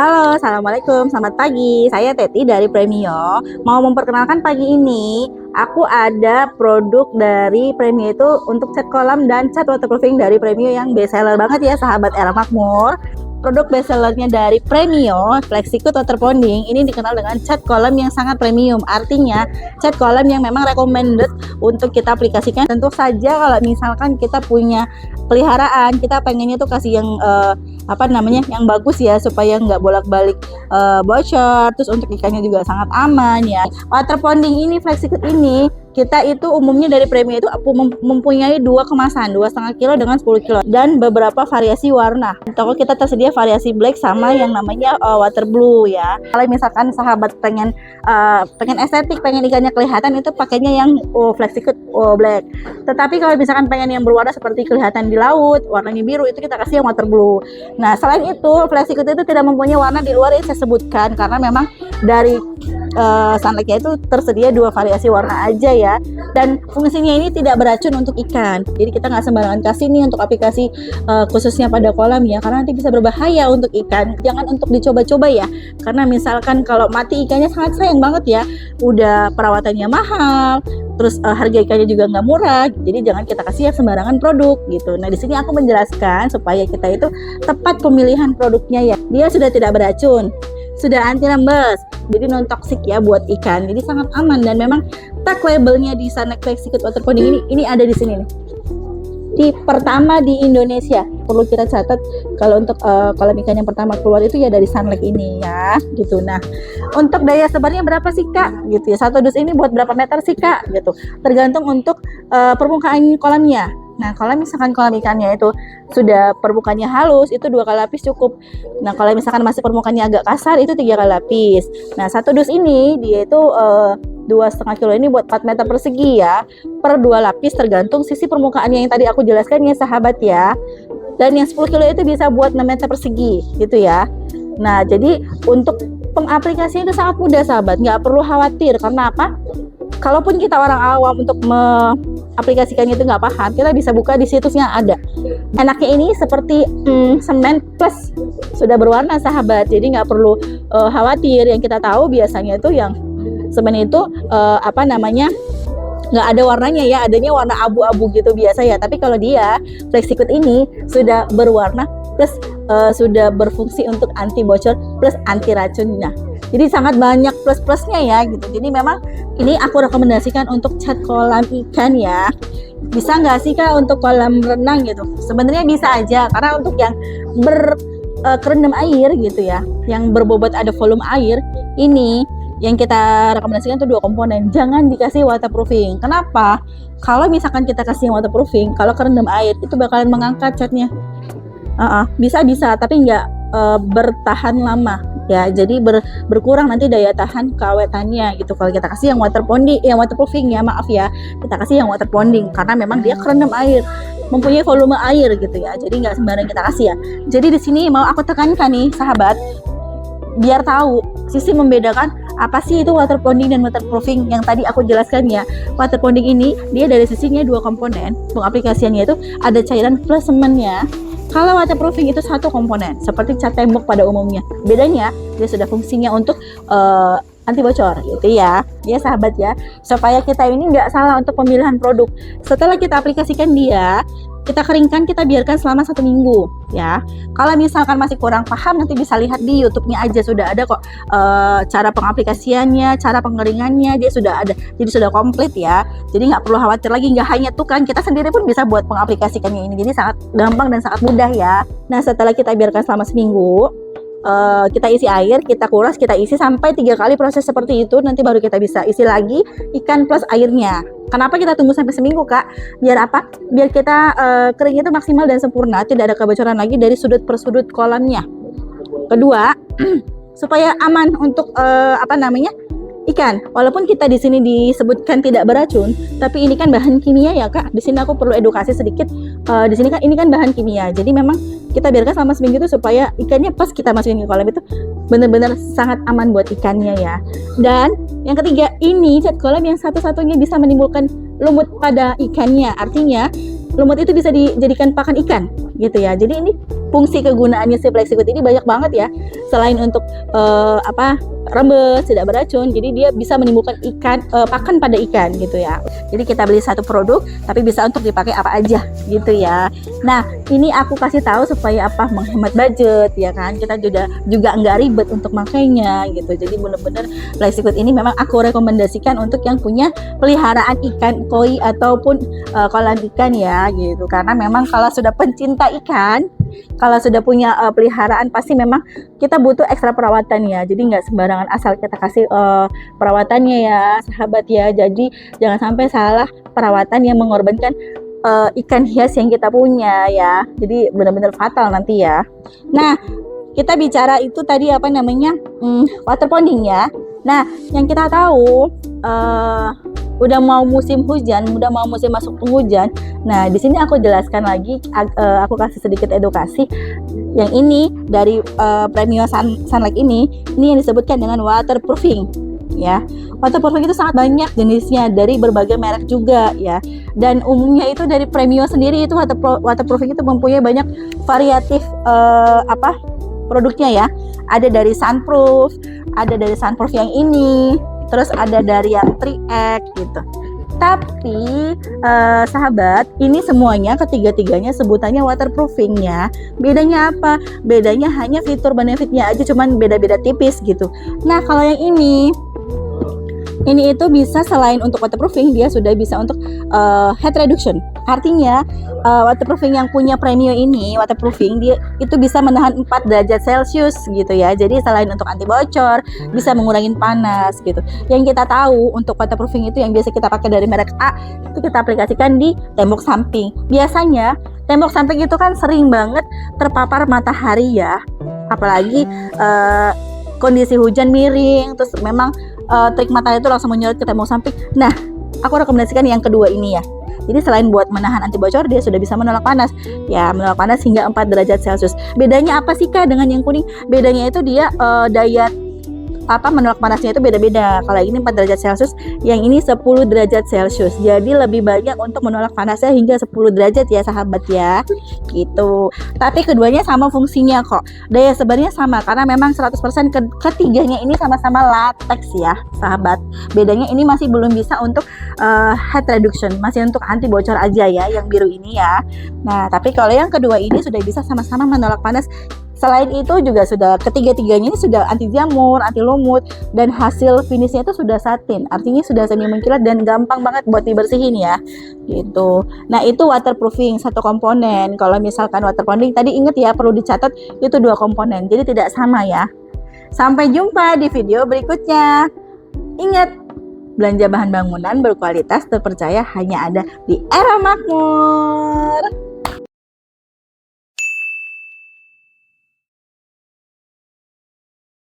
Halo, assalamualaikum, selamat pagi. Saya Teti dari Premio. Mau memperkenalkan pagi ini, aku ada produk dari Premio itu untuk cat kolam dan cat waterproofing dari Premio yang best seller banget ya, sahabat era makmur. Produk best sellernya dari Premio, FlexiCoat Water Bonding, ini dikenal dengan cat kolam yang sangat premium. Artinya, cat kolam yang memang recommended untuk kita aplikasikan. Tentu saja kalau misalkan kita punya peliharaan, kita pengennya tuh kasih yang yang bagus ya, supaya nggak bolak-balik bocor. Terus untuk ikannya juga sangat aman ya. Water bonding ini, FlexiCoat ini, kita itu umumnya dari Premio itu mempunyai dua kemasan, 2,5 kilo dengan 10 kilo dan beberapa variasi warna. Di toko kita tersedia variasi black sama yang namanya water blue ya. Kalau misalkan sahabat pengen estetik, pengen ikannya kelihatan, itu pakainya yang FlexiCoat black. Tetapi kalau misalkan pengen yang berwarna seperti kelihatan di laut, warnanya biru, itu kita kasih yang water blue. Nah, selain itu FlexiCoat itu tidak mempunyai warna di luar yang saya sebutkan, karena memang dari sunlightnya itu tersedia dua variasi warna aja ya, dan fungsinya ini tidak beracun untuk ikan. Jadi kita nggak sembarangan kasih nih untuk aplikasi khususnya pada kolam ya, karena nanti bisa berbahaya untuk ikan. Jangan untuk dicoba-coba ya, karena misalkan kalau mati ikannya sangat sayang banget ya, udah perawatannya mahal, terus harga ikannya juga nggak murah. Jadi jangan kita kasih yang sembarangan produk gitu. Nah, di sini aku menjelaskan supaya kita itu tepat pemilihan produknya ya. Dia sudah tidak beracun, sudah anti rembes, jadi non toksik ya buat ikan. Jadi sangat aman, dan memang tag labelnya di Sunlight FlexiCoat Water Bonding ini ada di sini nih. Di pertama di Indonesia. Perlu kita catat kalau untuk kolam ikan yang pertama keluar itu ya dari Sunlight ini ya, gitu. Nah, untuk daya sebarnya berapa sih Kak? Gitu ya. Satu dus ini buat berapa meter sih Kak? Gitu. Tergantung untuk permukaan kolamnya. Nah, kalau misalkan kolam ikannya itu sudah permukaannya halus, itu 2 kali lapis cukup. Nah, kalau misalkan masih permukaannya agak kasar, itu 3 kali lapis. Nah, satu dus ini dia itu 2,5 kilo ini buat 4 meter persegi ya, per 2 lapis tergantung sisi permukaannya yang tadi aku jelaskan ya sahabat ya. Dan yang 10 kilo itu bisa buat 6 meter persegi gitu ya. Nah, jadi untuk pengaplikasinya itu sangat mudah sahabat, nggak perlu khawatir. Karena apa? Kalaupun kita orang awam untuk aplikasikannya itu nggak paham, kita bisa buka di situsnya ada. Enaknya ini seperti semen plus sudah berwarna sahabat, jadi nggak perlu khawatir. Yang kita tahu biasanya itu yang semen itu nggak ada warnanya ya, adanya warna abu-abu gitu biasa ya. Tapi kalau dia FlexiCoat ini sudah berwarna plus sudah berfungsi untuk anti bocor plus anti racunnya. Jadi sangat banyak plus-plusnya ya gitu. Jadi memang ini aku rekomendasikan untuk cat kolam ikan ya. Bisa nggak sih Kak untuk kolam renang gitu? Sebenarnya bisa aja, karena untuk yang kerendam air gitu ya, yang berbobot ada volume air, ini yang kita rekomendasikan itu 2 komponen. Jangan dikasih waterproofing. Kenapa? Kalau misalkan kita kasih waterproofing, kalau kerendam air itu bakalan mengangkat catnya. Bisa, tapi nggak bertahan lama ya, jadi berkurang nanti daya tahan keawetannya gitu. Kalau kita kasih yang waterproofing ya, maaf ya, kita kasih yang water bonding karena memang dia kerendam air, mempunyai volume air gitu ya, jadi nggak sembarang kita kasih ya. Jadi di sini mau aku tekankan nih sahabat, biar tahu sisi membedakan apa sih itu water bonding dan waterproofing yang tadi aku jelaskan ya. Water bonding ini dia dari sisinya 2 komponen, pengaplikasiannya itu ada cairan plus semennya. Kalau waterproofing itu 1 komponen, seperti cat tembok pada umumnya. Bedanya, dia sudah fungsinya untuk anti bocor gitu ya. Ya sahabat ya, supaya kita ini nggak salah untuk pemilihan produk. Setelah kita aplikasikan dia, kita keringkan, kita biarkan selama 1 minggu ya. Kalau misalkan masih kurang paham, nanti bisa lihat di YouTube-nya aja, sudah ada kok cara pengaplikasiannya, cara pengeringannya, dia sudah ada, jadi sudah komplit ya. Jadi nggak perlu khawatir lagi, nggak hanya tuh kan, kita sendiri pun bisa buat pengaplikasikannya ini, jadi sangat gampang dan sangat mudah ya. Nah, setelah kita biarkan selama seminggu, kita isi air, kita kuras, kita isi sampai 3 kali proses seperti itu, nanti baru kita bisa isi lagi ikan plus airnya. Kenapa kita tunggu sampai seminggu Kak? Biar apa? Biar kita keringnya itu maksimal dan sempurna, tidak ada kebocoran lagi dari sudut per sudut kolamnya. Kedua, supaya aman untuk ikan. Walaupun kita di sini disebutkan tidak beracun, tapi ini kan bahan kimia ya Kak. Di sini aku perlu edukasi sedikit. Di sini kan ini kan bahan kimia. Jadi memang kita biarkan selama seminggu itu supaya ikannya pas kita masukin ke kolam itu benar-benar sangat aman buat ikannya ya. Dan yang ketiga, ini cat kolam yang satu-satunya bisa menimbulkan lumut pada ikannya. Artinya lumut itu bisa dijadikan pakan ikan gitu ya. Jadi ini fungsi kegunaannya si Flexicoat ini banyak banget ya. Selain untuk rembes, tidak beracun, jadi dia bisa menimbulkan ikan pakan pada ikan gitu ya. Jadi kita beli satu produk tapi bisa untuk dipakai apa aja gitu ya. Nah, ini aku kasih tahu supaya menghemat budget ya kan. Kita juga nggak ribet untuk makainya gitu. Jadi bener-bener Flexicoat ini memang aku rekomendasikan untuk yang punya peliharaan ikan koi ataupun kolam ikan ya gitu. Karena memang kalau sudah pencinta ikan, kalau sudah punya peliharaan, pasti memang kita butuh ekstra perawatan ya. Jadi nggak sembarangan asal kita kasih perawatannya ya sahabat ya. Jadi jangan sampai salah perawatan yang mengorbankan ikan hias yang kita punya ya. Jadi benar-benar fatal nanti ya. Nah, kita bicara itu tadi water ponding ya. Nah, yang kita tahu udah mau musim hujan, udah mau musim masuk penghujan. Nah, di sini aku jelaskan lagi, aku kasih sedikit edukasi. Yang ini dari Premio Sunlight ini yang disebutkan dengan waterproofing ya. Waterproofing itu sangat banyak jenisnya dari berbagai merek juga ya. Dan umumnya itu dari Premio sendiri itu waterproofing itu mempunyai banyak variatif produknya ya. Ada dari sunproof, ada dari sunproof yang ini, terus ada dari yang 3X gitu. Tapi sahabat, ini semuanya ketiga-tiganya sebutannya waterproofingnya. Bedanya apa? Bedanya hanya fitur benefitnya aja, cuman beda-beda tipis gitu. Nah, kalau yang ini itu bisa selain untuk waterproofing, dia sudah bisa untuk heat reduction. Artinya waterproofing yang punya Premio ini, waterproofing dia itu bisa menahan 4 derajat Celcius gitu ya. Jadi selain untuk anti bocor, bisa mengurangi panas gitu. Yang kita tahu untuk waterproofing itu yang biasa kita pakai dari merek A, itu kita aplikasikan di tembok samping. Biasanya tembok samping itu kan sering banget terpapar matahari ya. Apalagi kondisi hujan miring, terus memang trik matahari itu langsung menyorot ke tembok samping. Nah, aku rekomendasikan yang kedua ini ya. Jadi selain buat menahan anti bocor, dia sudah bisa menolak panas. Ya, menolak panas hingga 4 derajat Celcius. Bedanya apa sih Kak dengan yang kuning? Bedanya itu dia daya menolak panasnya itu beda-beda. Kalau ini 4 derajat Celcius, yang ini 10 derajat Celcius. Jadi lebih banyak untuk menolak panasnya hingga 10 derajat ya sahabat ya. Gitu. Tapi keduanya sama fungsinya kok. Daya sebarnya sama karena memang 100% ketiganya ini sama-sama latex ya sahabat. Bedanya ini masih belum bisa untuk heat reduction, masih untuk anti bocor aja ya yang biru ini ya. Nah, tapi kalau yang kedua ini sudah bisa sama-sama menolak panas. Selain itu juga sudah ketiga-tiganya ini sudah anti jamur, anti lumut, dan hasil finishnya itu sudah satin. Artinya sudah semi mengkilat dan gampang banget buat dibersihin ya. Gitu. Nah, itu waterproofing satu komponen. Kalau misalkan waterproofing tadi ingat ya perlu dicatat itu 2 komponen. Jadi tidak sama ya. Sampai jumpa di video berikutnya. Ingat, belanja bahan bangunan berkualitas terpercaya hanya ada di Era Makmur.